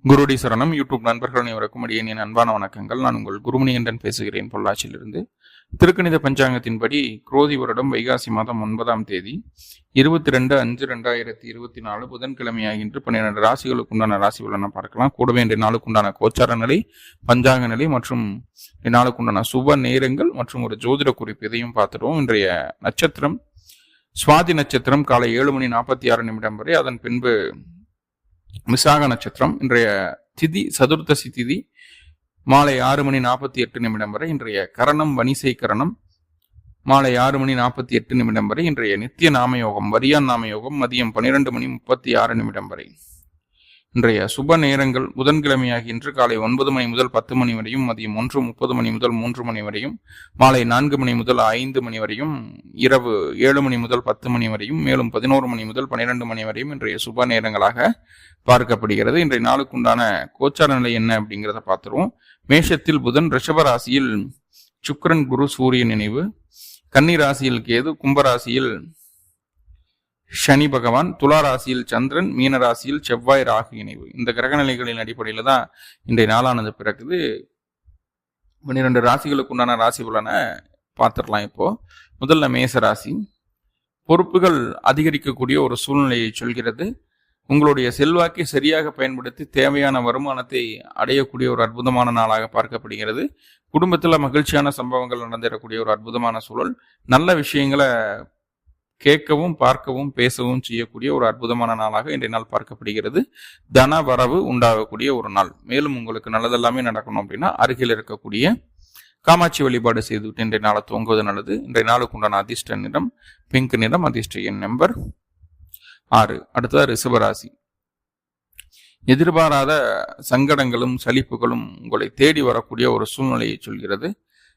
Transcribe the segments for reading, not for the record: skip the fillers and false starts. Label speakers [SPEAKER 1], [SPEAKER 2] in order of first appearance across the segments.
[SPEAKER 1] குருடி சரணம் யூடியூப் நண்பர்கள் அனைவருக்கும் அடியேன் அன்பான வணக்கங்கள். நான் உங்கள் குருமணிகண்டன் பேசுகிறேன், பொள்ளாச்சியிலிருந்து. திருக்கணித பஞ்சாங்கத்தின்படி குரோதி வருடம் வைகாசி மாதம் 9ஆம் தேதி 22/5/2024 புதன்கிழமையாகின்று 12 ராசிகளுக்கு உண்டான ராசி பலனை பார்க்கலாம். கூடவே இன்றைய நாளுக்குண்டான கோச்சார நிலை, பஞ்சாங்க நிலை மற்றும் நாளுக்குண்டான சுப நேரங்கள் மற்றும் ஒரு ஜோதிட குறிப்பு இதையும் பார்த்துடுவோம். இன்றைய நட்சத்திரம் சுவாதி நட்சத்திரம் காலை 7:46 வரை, அதன் பின்பு விசாக நட்சத்திரம். இன்றைய திதி சதுர்த்தசி திதி மாலை 6:48 வரை. இன்றைய கரணம் வணிசை கரணம் மாலை 6:48 வரை. இன்றைய நித்திய நாமயோகம் வரியான் நாமயோகம் மதியம் 12:36 வரை. இன்றைய சுப நேரங்கள் புதன்கிழமையாகி இன்று காலை 9 மணி முதல் 10 மணி வரையும், மதியம் 1:30 மணி முதல் 3 மணி வரையும், மாலை 4 மணி முதல் 5 மணி வரையும், இரவு 7 மணி முதல் 10 மணி வரையும், மேலும் 11 மணி முதல் 12 மணி வரையும் இன்றைய சுப நேரங்களாக பார்க்கப்படுகிறது. இன்றைய நாளுக்குண்டான கோச்சார நிலை என்ன அப்படிங்கிறத பார்த்துருவோம். மேஷத்தில் புதன், ரிஷப ராசியில் சுக்கிரன், குரு, சூரியன் இணைவு, கன்னி ராசியில் கேது, கும்பராசியில் சனி பகவான், துலா ராசியில் சந்திரன், மீன ராசியில் செவ்வாய், ராகு இணைவு. இந்த கிரக நிலைகளின் அடிப்படையில தான் இன்றைய நாளானது பிறக்குது. 12 ராசிகளுக்கு உண்டான ராசி பலனை பார்த்துடலாம். இப்போ முதல்ல மேச ராசி. பொறுப்புகள் அதிகரிக்கக்கூடிய ஒரு சூழ்நிலையை சொல்கிறது. உங்களுடைய செல்வாக்கை சரியாக பயன்படுத்தி தேவையான வருமானத்தை அடையக்கூடிய ஒரு அற்புதமான நாளாக பார்க்கப்படுகிறது. குடும்பத்தில் மகிழ்ச்சியான சம்பவங்கள் நடந்திடக்கூடிய ஒரு அற்புதமான சூழல். நல்ல விஷயங்களை கேட்கவும் பார்க்கவும் பேசவும் செய்யக்கூடிய ஒரு அற்புதமான நாளாக இன்றைய நாள் பார்க்கப்படுகிறது. தன வரவு உண்டாகக்கூடிய ஒரு நாள். மேலும் உங்களுக்கு நல்லதெல்லாமே நடக்கணும் அப்படின்னா அருகில் இருக்கக்கூடிய காமாட்சி வழிபாடு செய்துவிட்டு இன்றைய நாளை துவங்குவது நல்லது. இன்றைய நாளுக்கு உண்டான அதிர்ஷ்ட நிறம் பிங்க் நிறம், அதிர்ஷ்ட எண் நம்பர் 6. அடுத்தது ரிஷபராசி. எதிர்பாராத சங்கடங்களும் சலிப்புகளும் உங்களை தேடி வரக்கூடிய ஒரு சூழ்நிலையை சொல்கிறது.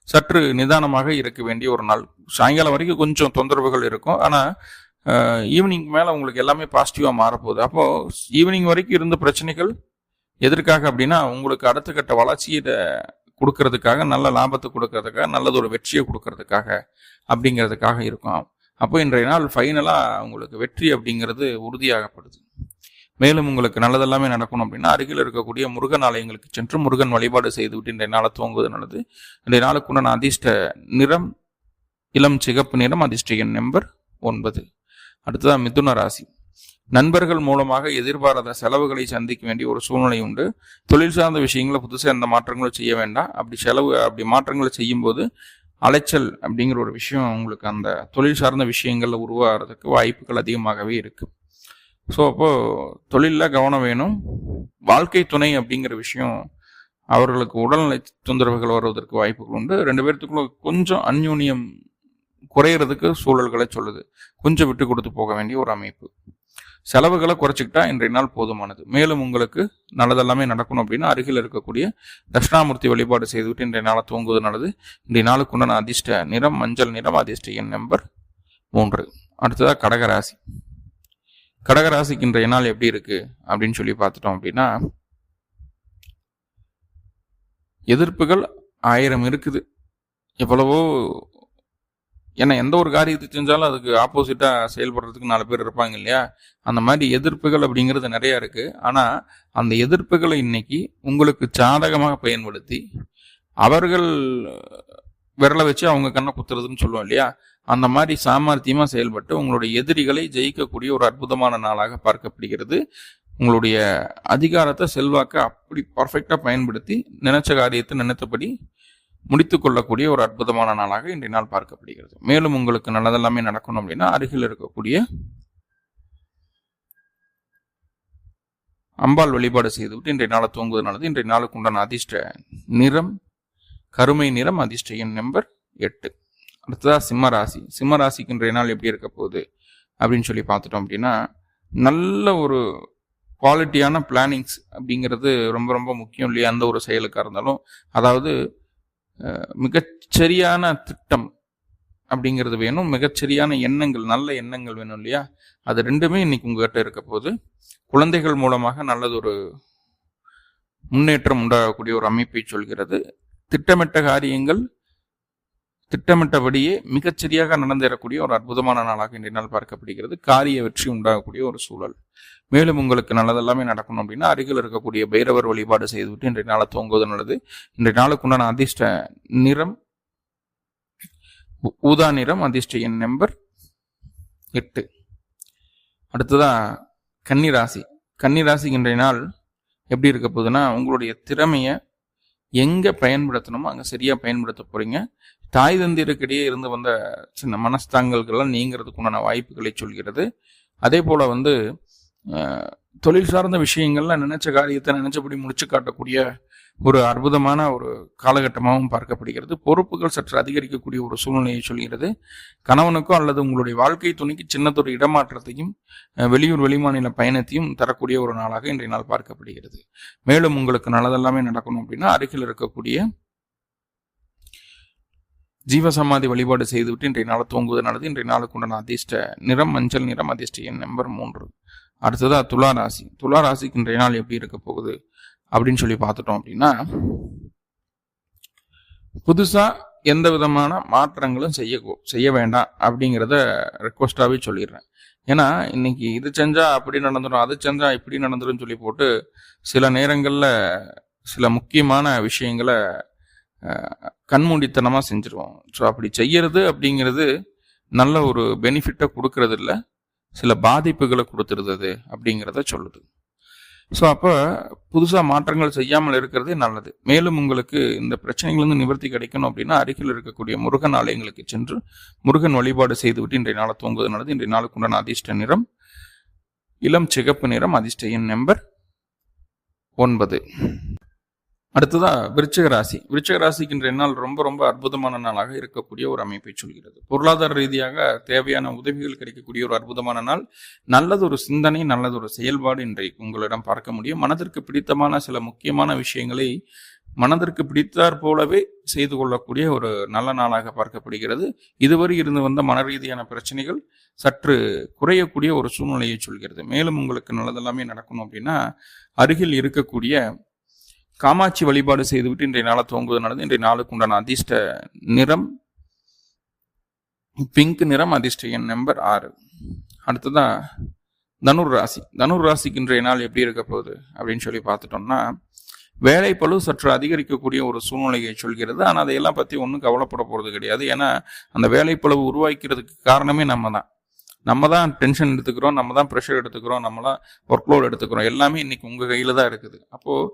[SPEAKER 1] சற்று நிதானமாக இருக்க வேண்டிய ஒரு நாள். சாயங்காலம் வரைக்கும் கொஞ்சம் தொந்தரவுகள் இருக்கும், ஆனால் ஈவினிங் மேலே உங்களுக்கு எல்லாமே பாசிட்டிவாக மாறப்போகுது. அப்போது ஈவினிங் வரைக்கும் இருந்த பிரச்சனைகள் எதற்காக அப்படின்னா உங்களுக்கு அடுத்த கட்ட வளர்ச்சியை கொடுக்கறதுக்காக, நல்ல லாபத்தை கொடுக்கறதுக்காக, நல்லதொரு வெற்றியை கொடுக்கறதுக்காக அப்படிங்கிறதுக்காக இருக்கும். அப்போ இன்றைய நாள் ஃபைனலாக உங்களுக்கு வெற்றி அப்படிங்கிறது உறுதியாகப்படுது. மேலும் உங்களுக்கு நல்லதெல்லாமே நடக்கணும் அப்படின்னா அருகில் இருக்கக்கூடிய முருகன் ஆலயங்களுக்கு சென்று முருகன் வழிபாடு செய்துவிட்டு இன்றைய நாளை துவங்குவது நல்லது. இன்றைய நாளுக்குண்டான அதிர்ஷ்ட நிறம் இளம் சிகப்பு நிறம், அதிர்ஷ்ட எண் நம்பர் 9. அடுத்ததான் மிதுன ராசி. நண்பர்கள் மூலமாக எதிர்பாராத செலவுகளை சந்திக்க வேண்டிய ஒரு சூழ்நிலை உண்டு. தொழில் சார்ந்த விஷயங்களை புதுசாக எந்த மாற்றங்களும் செய்ய வேண்டாம். அப்படி மாற்றங்களை செய்யும்போது அலைச்சல் அப்படிங்கிற ஒரு விஷயம் உங்களுக்கு அந்த தொழில் சார்ந்த விஷயங்கள்ல உருவாகிறதுக்கு வாய்ப்புகள் அதிகமாகவே இருக்கு. ஸோ அப்போது தொழிலில் கவனம் வேணும். வாழ்க்கை துணை அப்படிங்கிற விஷயம் அவர்களுக்கு உடல்நிலை தொந்தரவுகள் வருவதற்கு வாய்ப்புகள் உண்டு. 2 பேர்த்துக்குள்ள கொஞ்சம் அந்யூன்யம் குறையிறதுக்கு சூழல்களை சொல்லுது. கொஞ்சம் விட்டு கொடுத்து போக வேண்டிய ஒரு அமைப்பு. செலவுகளை குறைச்சிக்கிட்டா இன்றைய நாள் போதுமானது. மேலும் உங்களுக்கு நல்லதெல்லாமே நடக்கணும் அப்படின்னா அருகில் இருக்கக்கூடிய தட்சிணாமூர்த்தி வழிபாடு செய்துவிட்டு இன்றைய நாளை துவங்குவது நல்லது. இன்றைய நாளுக்குண்டான அதிர்ஷ்ட நிறம் மஞ்சள் நிறம், அதிர்ஷ்ட எண் நம்பர் 3. அடுத்ததாக கடகராசி. கடகராசிக்கு இன்றைய நாள் எப்படி இருக்கு அப்படின்னு சொல்லி பார்த்துட்டோம் அப்படின்னா, எதிர்ப்புகள் 1000 இருக்குது. எவ்வளவோ ஏன்னா எந்த ஒரு காரியத்தை செஞ்சாலும் அதுக்கு ஆப்போசிட்டா செயல்படுறதுக்கு 4 பேர் இருப்பாங்க இல்லையா? அந்த மாதிரி எதிர்ப்புகள் அப்படிங்கிறது நிறைய இருக்கு. ஆனா அந்த எதிர்ப்புகளை இன்னைக்கு உங்களுக்கு சாதகமாக பயன்படுத்தி அவர்கள் விரலை வச்சு அவங்க கண்ணை குத்துறதுன்னு சொல்லுவோம் இல்லையா? அந்த மாதிரி சாமர்த்தியமா செயல்பட்டு உங்களுடைய எதிரிகளை ஜெயிக்கக்கூடிய ஒரு அற்புதமான நாளாக பார்க்கப்படுகிறது. உங்களுடைய அதிகாரத்தை செல்வாக்க அப்படி பர்ஃபெக்டா பயன்படுத்தி நினைச்ச காரியத்தை நினைத்தபடி முடித்துக் கொள்ளக்கூடிய ஒரு அற்புதமான நாளாக இன்றைய நாள் பார்க்கப்படுகிறது. மேலும் உங்களுக்கு நல்லதெல்லாமே நடக்கணும் அப்படின்னா அருகில் இருக்கக்கூடிய அம்பாள் வழிபாடு செய்துவிட்டு இன்றைய நாளை துவங்குவது நல்லது. இன்றைய நாளுக்கு உண்டான அதிர்ஷ்ட நிறம் கருமை நிறம், அதிர்ஷ்ட எண் நம்பர் 8. அடுத்ததா சிம்மராசி. சிம்மராசிக்கு இன்றைய நாள் எப்படி இருக்க போகுது அப்படின்னு சொல்லி பார்த்துட்டோம் அப்படின்னா, நல்ல ஒரு குவாலிட்டியான பிளானிங்ஸ் அப்படிங்கிறது ரொம்ப ரொம்ப முக்கியம் இல்லையா? அந்த ஒரு செயலுக்காக இருந்தாலும், அதாவது மிகச்சரியான திட்டம் அப்படிங்கிறது வேணும், மிகச்சரியான எண்ணங்கள், நல்ல எண்ணங்கள் வேணும் இல்லையா? அது ரெண்டுமே இன்னைக்கு உங்ககிட்ட இருக்க போது. குழந்தைகள் மூலமாக நல்லதொரு முன்னேற்றம் உண்டாகக்கூடிய ஒரு அமைப்பை சொல்கிறது. திட்டமிட்ட காரியங்கள் திட்டமிட்டபடியே மிகச்சரியாக நடந்தேறக்கூடிய ஒரு அற்புதமான நாளாக இன்றைய நாள் பார்க்கப்படுகிறது. காரிய வெற்றி உண்டாகக்கூடிய ஒரு சூழல். மேலும் உங்களுக்கு நல்லதெல்லாமே நடக்கணும் அப்படின்னா அருகில் இருக்கக்கூடிய பைரவர் வழிபாடு செய்துவிட்டு இன்றைய நாளை துவங்குவது நல்லது. இன்றைய நாளுக்குண்டான அதிர்ஷ்ட நிறம் ஊதா நிறம், அதிர்ஷ்ட எண் நம்பர் 8. அடுத்ததா கன்னிராசி. கன்னிராசிக்கு இன்றைய நாள் எப்படி இருக்க போகுதுன்னா, உங்களுடைய திறமையை எங்க பயன்படுத்தணுமோ அங்க சரியா பயன்படுத்த போறீங்க. தாய் தந்தையருக்கிடையே இருந்து வந்த சின்ன மனஸ்தாங்கல்கள்லாம் நீங்கிறதுக்கு உண்டான வாய்ப்புகளை சொல்கிறது. அதே போல தொழில் சார்ந்த விஷயங்கள்ல நினைச்ச காரியத்தை நினைச்சபடி முடிச்சு காட்டக்கூடிய ஒரு அற்புதமான ஒரு காலகட்டமாகவும் பார்க்கப்படுகிறது. பொறுப்புகள் சற்று அதிகரிக்கக்கூடிய ஒரு சூழ்நிலையை சொல்கிறது. கணவனுக்கோ அல்லது உங்களுடைய வாழ்க்கை துணைக்கு சின்னதொரு இடமாற்றத்தையும் வெளியூர் வெளிமாநில பயணத்தையும் தரக்கூடிய ஒரு நாளாக இன்றைய நாள் பார்க்கப்படுகிறது. மேலும் உங்களுக்கு நல்லதெல்லாமே நடக்கணும் அப்படின்னா அருகில் இருக்கக்கூடிய ஜீவசமாதி வழிபாடு செய்துவிட்டு இன்றைய நாளை துவங்குவது நல்லது. இன்றைய நாளுக்கு உண்டான அதிர்ஷ்ட நிறம் மஞ்சள் நிறம், அதிர்ஷ்ட எண் நம்பர் 3. அடுத்ததா துலா ராசி. துலா ராசிக்கு இன்றைய நாள் எப்படி இருக்க போகுது அப்படின்னு சொல்லி பார்த்துட்டோம் அப்படின்னா, புதுசா எந்த விதமான மாற்றங்களும் செய்ய வேண்டாம் அப்படிங்கிறத ரெக்வஸ்டாவே சொல்லிடுறேன். ஏன்னா இன்னைக்கு இது செஞ்சா அப்படி நடந்துடும், அது செஞ்சா இப்படி நடந்துடும் சொல்லி போட்டு சில நேரங்கள்ல சில முக்கியமான விஷயங்களை கண்மூடித்தனமா செஞ்சிருவோம். ஸோ அப்படி செய்யறது அப்படிங்கிறது நல்ல ஒரு பெனிஃபிட்டை கொடுக்கறது இல்லை, சில பாதிப்புகளை கொடுத்துருது அப்படிங்கிறத சொல்லுது. ஸோ அப்போ புதுசாக மாற்றங்கள் செய்யாமல் இருக்கிறதே நல்லது. மேலும் உங்களுக்கு இந்த பிரச்சனைகளிலிருந்து நிவர்த்தி கிடைக்கணும் அப்படின்னா அருகில் இருக்கக்கூடிய முருகன் ஆலயங்களுக்கு சென்று முருகன் வழிபாடு செய்துவிட்டு இன்றைய நாளை துவங்குவது நல்லது. இன்றைய நாளுக்கு உண்டான அதிர்ஷ்ட நிறம் இளம் சிகப்பு நிறம், அதிர்ஷ்ட எண் நம்பர் 9. அடுத்ததா விருச்சிக ராசி. விருச்சிக ராசிக்கு இன்றைய நாள் ரொம்ப ரொம்ப அற்புதமான நாளாக இருக்கக்கூடிய ஒரு அமைப்பை சொல்கிறது. பொருளாதார ரீதியாக தேவையான உதவிகள் கிடைக்கக்கூடிய ஒரு அற்புதமான நாள். நல்லதொரு சிந்தனை, நல்லதொரு செயல்பாடு இன்றைக்கு உங்களிடம் பார்க்க முடியும். மனதிற்கு பிடித்தமான சில முக்கியமான விஷயங்களை மனதிற்கு பிடித்தாற் போலவே செய்து கொள்ளக்கூடிய ஒரு நல்ல நாளாக பார்க்கப்படுகிறது. இதுவரை இருந்து வந்த மன ரீதியான பிரச்சனைகள் சற்று குறையக்கூடிய ஒரு சூழ்நிலையை சொல்கிறது. மேலும் உங்களுக்கு நல்லதெல்லாமே நடக்கணும் அப்படின்னா அருகில் இருக்கக்கூடிய காமாட்சி வழிபாடு செய்துவிட்டு இன்றைய நாளை துவங்குவது நல்லது. இன்றைய நாளுக்கு உண்டான அதிர்ஷ்ட நிறம் பிங்க் நிறம், அதிர்ஷ்ட எண் நம்பர் 6. அடுத்ததா தனுர் ராசி. தனுர் ராசிக்கு இன்றைய நாள் எப்படி இருக்க போகுது அப்படின்னு சொல்லி பார்த்துட்டோம்னா, வேலைப்பளு சற்று அதிகரிக்கக்கூடிய ஒரு சூழ்நிலையை சொல்கிறது. ஆனால் அதையெல்லாம் பற்றி ஒன்றும் கவலைப்பட போகிறது கிடையாது. ஏன்னா அந்த வேலைப்பளவு உருவாக்கிறதுக்கு காரணமே நம்ம தான் டென்ஷன் எடுத்துக்கிறோம், நம்ம தான் ப்ரெஷர் எடுத்துக்கிறோம், நம்ம தான் ஒர்க்லோட் எடுத்துக்கிறோம். எல்லாமே இன்னைக்கு உங்கள் கையில் தான் இருக்குது. அப்போது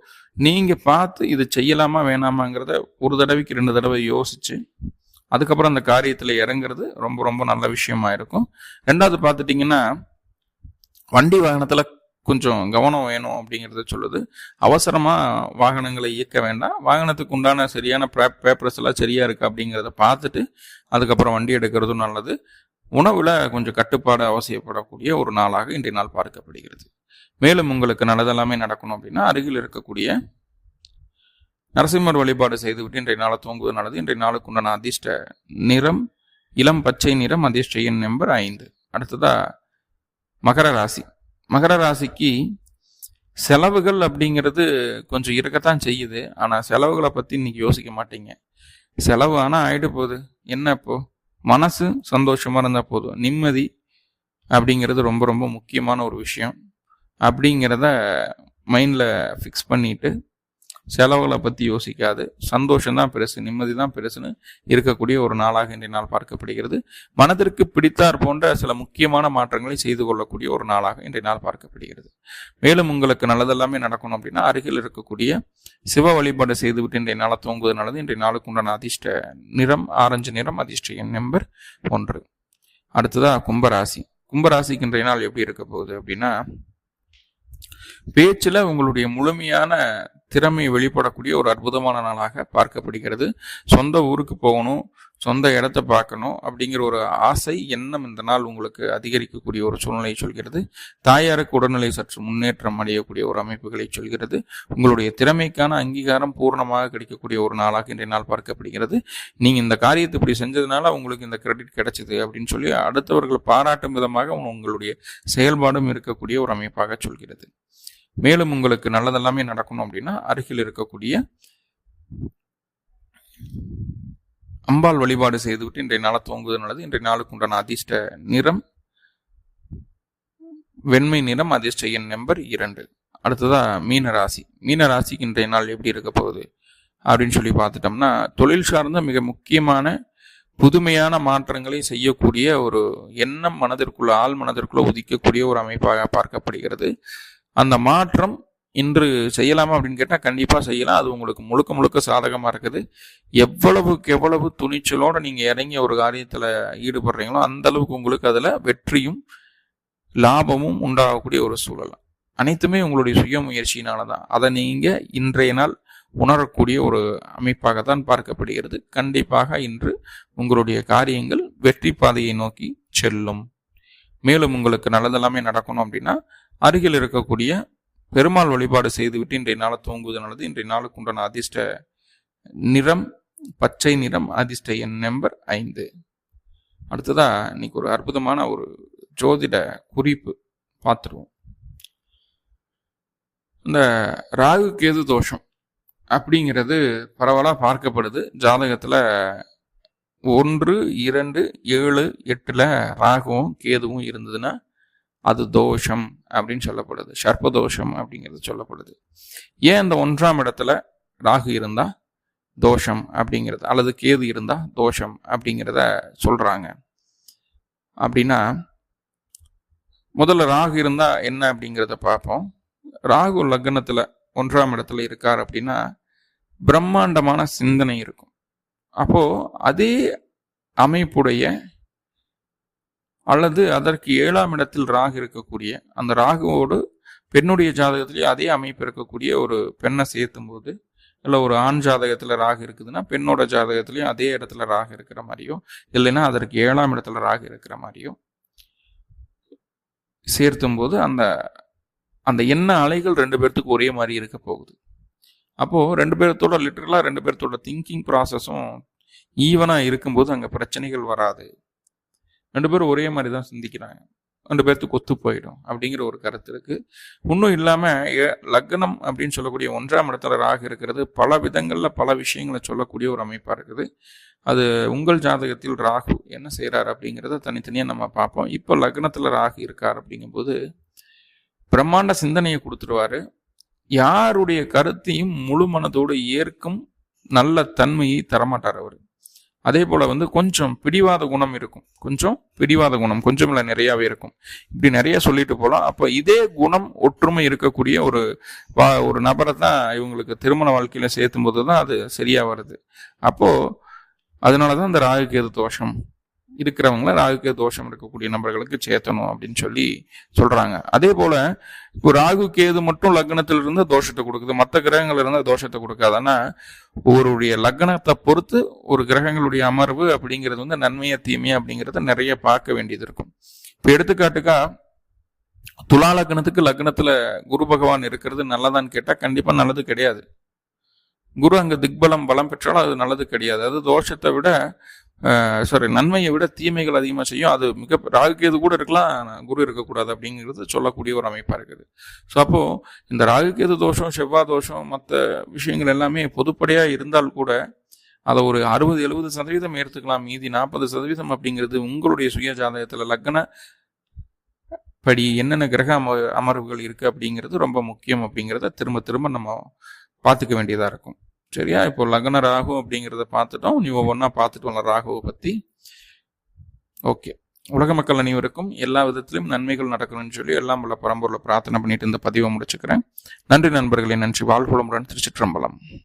[SPEAKER 1] நீங்கள் பார்த்து இது செய்யலாமா வேணாமாங்கிறத ஒரு தடவைக்கு 2 தடவை யோசிச்சு அதுக்கப்புறம் அந்த காரியத்தில் இறங்குறது ரொம்ப ரொம்ப நல்ல விஷயமா இருக்கும். 2வது பார்த்துட்டிங்கன்னா, வண்டி வாகனத்தில் கொஞ்சம் கவனம் வேணும் அப்படிங்கிறத சொல்லுது. அவசரமாக வாகனங்களை இயக்க வேண்டாம். வாகனத்துக்கு உண்டான சரியான பேப்பர்ஸ் எல்லாம் சரியாக இருக்குது அப்படிங்கிறத பார்த்துட்டு அதுக்கப்புறம் வண்டி எடுக்கிறதும் நல்லது. உணவுல கொஞ்சம் கட்டுப்பாடு அவசியப்படக்கூடிய ஒரு நாளாக இன்றைய நாள் பார்க்கப்படுகிறது. மேலும் உங்களுக்கு நல்லதெல்லாமே நடக்கணும் அப்படின்னா அருகில் இருக்கக்கூடிய நரசிம்மர் வழிபாடு செய்துவிட்டு இன்றைய நாளை துவங்குவது நல்லது. இன்றைய நாளுக்கு உண்டான அதிர்ஷ்ட நிறம் இளம் பச்சை நிறம், அதிர்ஷ்ட எண் நம்பர் 5. அடுத்ததா மகர ராசி. மகர ராசிக்கு செலவுகள் அப்படிங்கிறது கொஞ்சம் இருக்கத்தான் செய்யுது. ஆனால் செலவுகளை பற்றி இன்னைக்கு யோசிக்க மாட்டீங்க. செலவு ஆனால் ஆயிட்டு போகுது, என்ன இப்போ மனசு சந்தோஷமா இருந்தால் போதும். நிம்மதி அப்படிங்கிறது ரொம்ப ரொம்ப முக்கியமான ஒரு விஷயம். அப்படிங்கிறத மைண்டில் ஃபிக்ஸ் பண்ணிட்டு செலவுகளை பற்றி யோசிக்காது, சந்தோஷம்தான் பெருசு, நிம்மதி தான் பெருசுன்னு இருக்கக்கூடிய ஒரு நாளாக இன்றைய நாள் பார்க்கப்படுகிறது. மனதிற்கு பிடித்தார் போன்ற சில முக்கியமான மாற்றங்களை செய்து கொள்ளக்கூடிய ஒரு நாளாக இன்றைய நாள் பார்க்கப்படுகிறது. மேலும் உங்களுக்கு நல்லதெல்லாமே நடக்கணும் அப்படின்னா அருகில் இருக்கக்கூடிய சிவ வழிபாடு செய்துவிட்டு இன்றைய நாளை துவங்குவது நல்லது. இன்றைய நாளுக்கு உண்டான அதிர்ஷ்ட நிறம் ஆரஞ்சு நிறம், அதிர்ஷ்ட எண் நம்பர் 1. அடுத்ததா கும்பராசி. கும்பராசிக்கு இன்றைய நாள் எப்படி இருக்க போகுது அப்படின்னா, பேச்சில் உங்களுடைய முழுமையான திறமை வெளிப்படக்கூடிய ஒரு அற்புதமான நாளாக பார்க்கப்படுகிறது. சொந்த ஊருக்கு போகணும், சொந்த இடத்த பார்க்கணும் அப்படிங்கிற ஒரு ஆசை எண்ணம் இந்த நாள் உங்களுக்கு அதிகரிக்கக்கூடிய ஒரு சூழ்நிலையை சொல்கிறது. தாயாருக்கு உடல்நிலை சற்று முன்னேற்றம் அடையக்கூடிய ஒரு அமைப்புகளை சொல்கிறது. உங்களுடைய திறமைக்கான அங்கீகாரம் பூர்ணமாக கிடைக்கக்கூடிய ஒரு நாளாக இன்றைய நாள் பார்க்கப்படுகிறது. நீங்கள் இந்த காரியத்தை இப்படி செஞ்சதுனால உங்களுக்கு இந்த கிரெடிட் கிடைச்சிது அப்படின்னு சொல்லி அடுத்தவர்கள் பாராட்டும் விதமாக உங்களுடைய செயல்பாடும் இருக்கக்கூடிய ஒரு அமைப்பாக சொல்கிறது. மேலும் உங்களுக்கு நல்லதெல்லாமே நடக்கணும் அப்படின்னா அருகில் இருக்கக்கூடிய அம்பாள் வழிபாடு செய்துவிட்டு இன்றைய நாளை துவங்குவது நல்லது. இன்றைய நாளுக்கு உண்டான அதிர்ஷ்ட நிறம் வெண்மை நிறம் அதிர்ஷ்ட எண் நம்பர் 2. அடுத்ததா மீனராசி. மீனராசிக்கு இன்றைய நாள் எப்படி இருக்க போகுது அப்படின்னு சொல்லி பார்த்துட்டோம்னா, தொழில் சார்ந்த மிக முக்கியமான புதுமையான மாற்றங்களை செய்யக்கூடிய ஒரு எண்ணம் மனதிற்குள்ள ஆள் மனதிற்குள்ள உதிக்கக்கூடிய ஒரு அமைப்பாக பார்க்கப்படுகிறது. அந்த மாற்றம் இன்று செய்யலாமா அப்படின்னு கேட்டால் கண்டிப்பாக செய்யலாம். அது உங்களுக்கு முழுக்க முழுக்க சாதகமாக இருக்குது. எவ்வளவுக்கு எவ்வளவு துணிச்சலோடு நீங்கள் இறங்கி ஒரு காரியத்தில் ஈடுபடுறீங்களோ அந்த அளவுக்கு உங்களுக்கு அதில் வெற்றியும் லாபமும் உண்டாகக்கூடிய ஒரு சூழல். அனைத்துமே உங்களுடைய சுய முயற்சியினால தான். அதை நீங்கள் இன்றைய நாள் உணரக்கூடிய ஒரு அமைப்பாகத்தான் பார்க்கப்படுகிறது. கண்டிப்பாக இன்று உங்களுடைய காரியங்கள் வெற்றி பாதையை நோக்கி செல்லும். மேலும் உங்களுக்கு நல்லதெல்லாமே நடக்கணும் அப்படின்னா அருகில் இருக்கக்கூடிய பெருமாள் வழிபாடு செய்துவிட்டு இன்றைய நாளை தூங்குவது நல்லது. இன்றைய நாளுக்கு உண்டான அதிர்ஷ்ட நிறம் பச்சை நிறம், அதிர்ஷ்ட எண் நம்பர் 5. அடுத்ததா இன்னைக்கு ஒரு அற்புதமான ஒரு ஜோதிட குறிப்பு பார்த்துருவோம். இந்த ராகு கேது தோஷம் அப்படிங்கிறது பரவலாக பார்க்கப்படுது. ஜாதகத்தில் 1, 2, 7, 8 ராகுவும் கேதுவும் இருந்ததுன்னா அது தோஷம் அப்படின்னு சொல்லப்படுது. சர்ப்ப தோஷம் அப்படிங்கிறது சொல்லப்படுது. ஏன் இந்த 1ஆம் இடத்துல ராகு இருந்தா தோஷம் அப்படிங்கிறது, அல்லது கேது இருந்தா தோஷம் அப்படிங்கிறத சொல்றாங்க அப்படின்னா, முதல்ல ராகு இருந்தா என்ன அப்படிங்கிறத பார்ப்போம். ராகு லக்னத்துல 1ஆம் இடத்துல இருக்கார் அப்படின்னா பிரம்மாண்டமான சிந்தனை இருக்கும். அப்போ அதே அமைப்புடைய அல்லது அதற்கு 7ஆம் இடத்தில் ராகு இருக்கக்கூடிய அந்த ராகுவோடு பெண்ணுடைய ஜாதகத்திலேயே அதே அமைப்பு இருக்கக்கூடிய ஒரு பெண்ணை சேர்த்தும் போது, இல்லை ஒரு ஆண் ஜாதகத்தில் ராகு இருக்குதுன்னா பெண்ணோட ஜாதகத்திலையும் அதே இடத்துல ராகு இருக்கிற மாதிரியோ, இல்லைன்னா அதற்கு 7ஆம் இடத்துல ராகு இருக்கிற மாதிரியோ சேர்த்தும் போது அந்த அந்த எண்ண அலைகள் 2 பேர்த்துக்கு ஒரே மாதிரி இருக்க போகுது. அப்போது 2 பேர்த்தோட லிட்டரலாக 2 பேர்த்தோட திங்கிங் ப்ராசஸும் ஈவனாக இருக்கும்போது அங்கே பிரச்சனைகள் வராது. 2 பேரும் ஒரே மாதிரி தான் சிந்திக்கிறாங்க, 2 பேர்த்துக்கு ஒத்து போயிடும் அப்படிங்கிற ஒரு கருத்து இருக்கு. இன்னும் இல்லாமல் லக்னம் அப்படின்னு சொல்லக்கூடிய 1ஆம் இடத்துல ராகு இருக்கிறது பல விதங்களில் பல விஷயங்களை சொல்லக்கூடிய ஒரு அமைப்பாக இருக்குது. அது உங்கள் ஜாதகத்தில் ராகு என்ன செய்கிறார் அப்படிங்கிறத தனித்தனியாக நம்ம பார்ப்போம். இப்போ லக்னத்தில் ராகு இருக்கார் அப்படிங்கும்போது பிரம்மாண்ட சிந்தனையை கொடுத்துருவாரு. யாருடைய கருத்தையும் முழு மனதோடு ஏற்கும் நல்ல தன்மையை தரமாட்டார் அவர். அதே போல கொஞ்சம் பிடிவாத குணம் இருக்கும். கொஞ்சம் இல்லை நிறையாவே இருக்கும். இப்படி நிறைய சொல்லிட்டு போகலாம். அப்போ இதே குணம் ஒற்றுமை இருக்கக்கூடிய ஒரு நபரை தான் இவங்களுக்கு திருமண வாழ்க்கையில சேர்த்தும் போது தான் அது சரியா வருது. அப்போ அதனாலதான் இந்த ராகு கேது தோஷம் இருக்கிறவங்கள ராகுக்கு தோஷம் இருக்கக்கூடிய நபர்களுக்கு சேர்த்தணும் அப்படின்னு சொல்லி சொல்றாங்க. அதே போல இப்போ ராகு கேது மட்டும் லக்னத்தில் இருந்து தோஷத்தை கொடுக்குது, மற்ற கிரகங்கள் இருந்தால் தோஷத்தை கொடுக்காது. ஆனா ஒருடைய லக்னத்தை பொறுத்து ஒரு கிரகங்களுடைய அமர்வு அப்படிங்கிறது நன்மையா தீமையா அப்படிங்கிறத நிறைய பார்க்க வேண்டியது இருக்கும். இப்போ எடுத்துக்காட்டுக்கா துலா லக்னத்துக்கு லக்னத்துல குரு பகவான் இருக்கிறது நல்லதான்னு கேட்டா கண்டிப்பா நல்லது கிடையாது. குரு அங்க திக்பலம் பலம் பெற்றாலும் அது நல்லது கிடையாது. அது தோஷத்தை விட நன்மையை விட தீமைகள் அதிகமாக செய்யும். அது மிக ராகுகேது கூட இருக்கலாம், குரு இருக்கக்கூடாது அப்படிங்கிறது சொல்லக்கூடிய ஒரு அமைப்பாக இருக்குது. ஸோ அப்போது இந்த ராகுகேது தோஷம், செவ்வாய் தோஷம், மற்ற விஷயங்கள் எல்லாமே பொதுப்படையாக இருந்தால் கூட அதை ஒரு 60-70% எடுத்துக்கலாம். மீதி 40% அப்படிங்கிறது உங்களுடைய சுய ஜாதகத்தில் லக்ன படி என்னென்ன கிரக அமர்வுகள் இருக்குது அப்படிங்கிறது ரொம்ப முக்கியம். அப்படிங்கிறத திரும்ப திரும்ப நம்ம பார்த்துக்க வேண்டியதாக இருக்கும். சரியா? இப்போ லக்ன ராகு அப்படிங்கிறத பார்த்துட்டோம். நீ ஒவ்வொன்றா பார்த்துட்டு வரலாம் ராகுவை பற்றி. ஓகே, உலக மக்கள் அனைவருக்கும் எல்லா விதத்திலும் நன்மைகள் நடக்கணும்னு சொல்லி எல்லாம் உள்ள பரம்பொருளை பிரார்த்தனை பண்ணிட்டு இந்த பதிவை முடிச்சுக்கிறேன். நன்றி நண்பர்களே, நன்றி. வாழ்வுளமுடன். திருச்சிற்றம்பலம்.